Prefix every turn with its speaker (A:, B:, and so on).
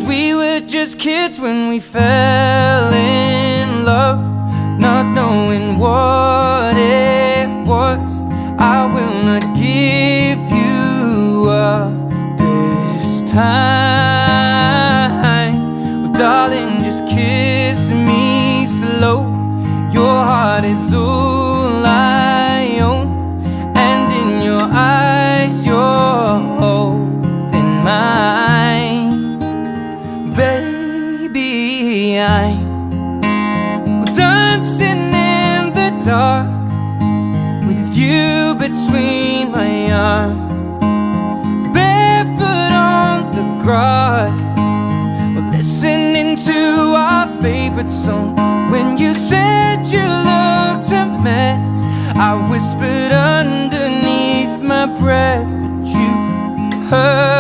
A: we were just kids when we fell in love, not knowing what it was. I will not give you up this time. Well, darling, just kiss me slow. Your heart is all I own, and in your eyes you're holding mine. Baby, I'm dancing in the dark with you between my arms, barefoot on the grass, we're listening to our favorite song. When you said you looked a mess, I whispered underneath my breath, but you heard